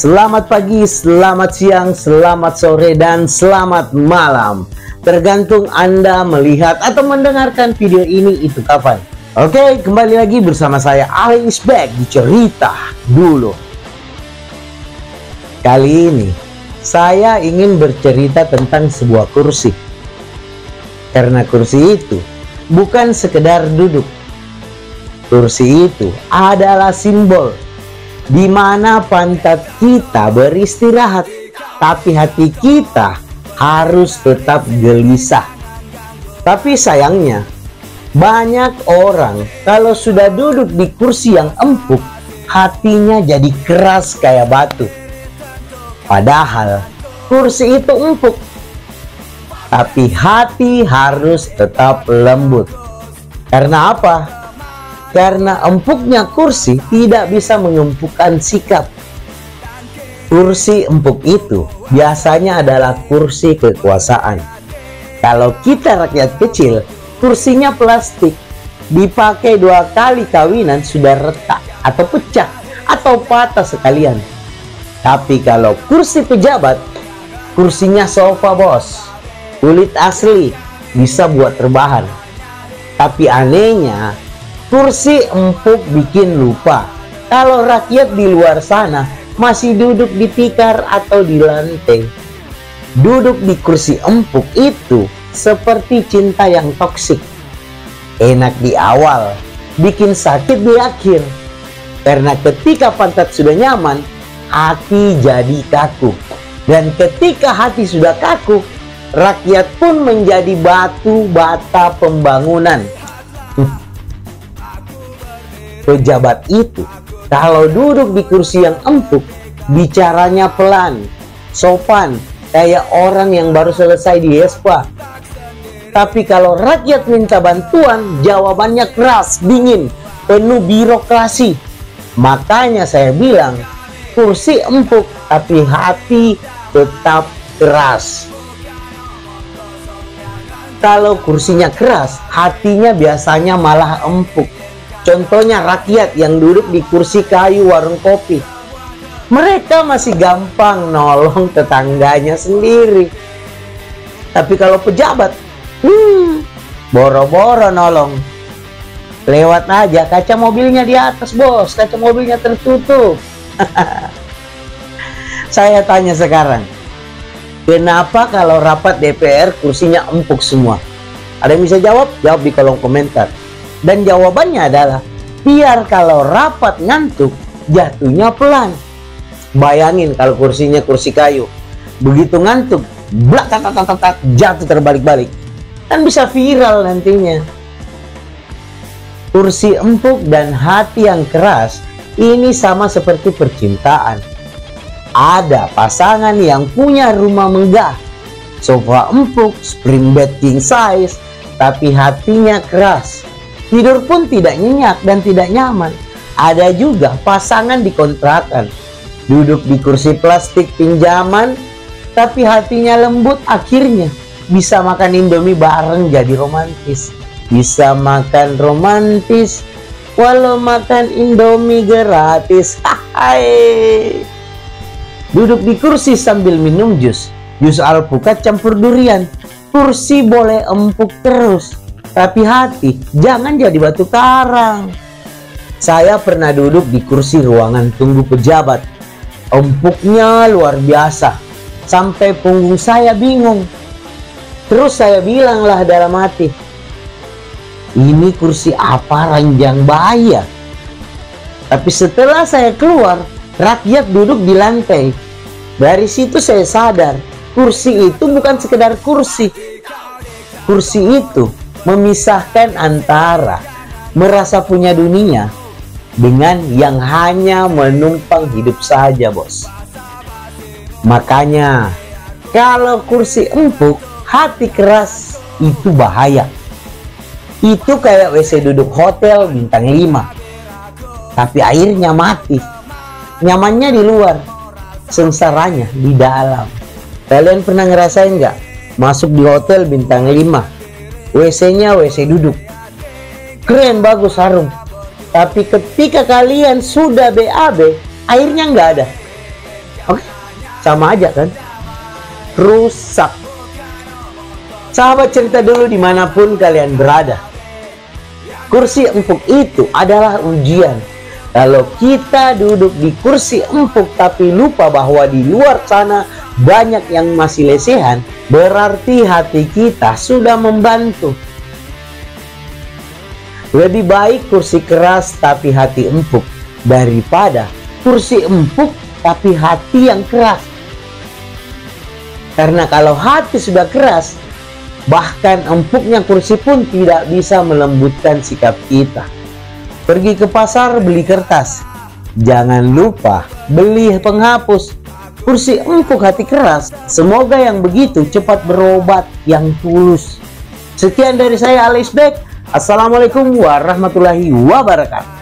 Selamat pagi, selamat siang, selamat sore, dan selamat malam. Tergantung Anda melihat atau mendengarkan video ini itu kapan. Oke, kembali lagi bersama saya Ali is back di Cerita Dulu. Kali ini saya ingin bercerita tentang sebuah kursi. Karena kursi itu bukan sekedar duduk. Kursi itu adalah simbol di mana pantat kita beristirahat, tapi hati kita harus tetap gelisah. Tapi sayangnya, banyak orang kalau sudah duduk di kursi yang empuk, hatinya jadi keras kayak batu. Padahal kursi itu empuk, tapi hati harus tetap lembut. Karena apa? Karena empuknya kursi tidak bisa mengempukkan sikap. Kursi empuk itu biasanya adalah kursi kekuasaan. Kalau kita rakyat kecil, kursinya plastik, dipakai 2 kali kawinan sudah retak atau pecah atau patah sekalian. Tapi kalau kursi pejabat, kursinya sofa bos, kulit asli, bisa buat rebahan. Tapi anehnya, kursi empuk bikin lupa kalau rakyat di luar sana masih duduk di tikar atau di lantai. Duduk di kursi empuk itu seperti cinta yang toksik. Enak di awal, bikin sakit di akhir. Karena ketika pantat sudah nyaman, hati jadi kaku. Dan ketika hati sudah kaku, rakyat pun menjadi batu bata pembangunan. Pejabat itu kalau duduk di kursi yang empuk, bicaranya pelan, sopan, kayak orang yang baru selesai di spa. Tapi kalau rakyat minta bantuan, jawabannya keras, dingin, penuh birokrasi. Makanya saya bilang, kursi empuk tapi hati tetap keras. Kalau kursinya keras, hatinya biasanya malah empuk. Contohnya rakyat yang duduk di kursi kayu warung kopi. Mereka masih gampang nolong tetangganya sendiri. Tapi kalau pejabat, boro-boro nolong. Lewat aja, kaca mobilnya di atas bos, kaca mobilnya tertutup. Saya tanya sekarang, kenapa kalau rapat DPR kursinya empuk semua? Ada yang bisa jawab? Jawab di kolom komentar. Dan jawabannya adalah, biar kalau rapat ngantuk, jatuhnya pelan. Bayangin kalau kursinya kursi kayu, begitu ngantuk, blak, jatuh terbalik-balik. Kan bisa viral nantinya. Kursi empuk dan hati yang keras, ini sama seperti percintaan. Ada pasangan yang punya rumah megah, sofa empuk, spring bed king size, tapi hatinya keras. Tidur pun tidak nyenyak dan tidak nyaman. Ada juga pasangan di kontrakan, duduk di kursi plastik pinjaman, tapi hatinya lembut, akhirnya bisa makan Indomie bareng jadi romantis. Bisa makan romantis walau makan Indomie gratis. Hai. Duduk di kursi sambil minum jus alpukat campur durian. Kursi boleh empuk terus, tapi hati jangan jadi batu karang. Saya pernah duduk di kursi ruangan tunggu pejabat. Empuknya luar biasa, sampai punggung saya bingung. Terus saya bilanglah dalam hati, ini kursi apa ranjang bahaya? Tapi setelah saya keluar, rakyat duduk di lantai. Dari situ saya sadar, kursi itu bukan sekedar kursi. Kursi itu memisahkan antara merasa punya dunia dengan yang hanya menumpang hidup saja bos. Makanya kalau kursi empuk, hati keras, itu bahaya. Itu kayak WC duduk hotel bintang 5, tapi airnya mati. Nyamannya di luar, sengsaranya di dalam. Kalian pernah ngerasain nggak masuk di hotel bintang 5, WC-nya WC duduk, keren bagus harum, tapi ketika kalian sudah BAB, airnya nggak ada. Sama aja kan? Rusak. Sahabat cerita dulu dimanapun kalian berada. Kursi empuk itu adalah ujian. Kalau kita duduk di kursi empuk tapi lupa bahwa di luar sana banyak yang masih lesehan, berarti hati kita sudah membantu. Lebih baik kursi keras tapi hati empuk daripada kursi empuk tapi hati yang keras. Karena kalau hati sudah keras, bahkan empuknya kursi pun tidak bisa melembutkan sikap kita. Pergi ke pasar beli kertas, jangan lupa beli penghapus. Kursi empuk hati keras, semoga yang begitu cepat berobat yang tulus. Sekian dari saya, Alex Beck. Assalamualaikum warahmatullahi wabarakatuh.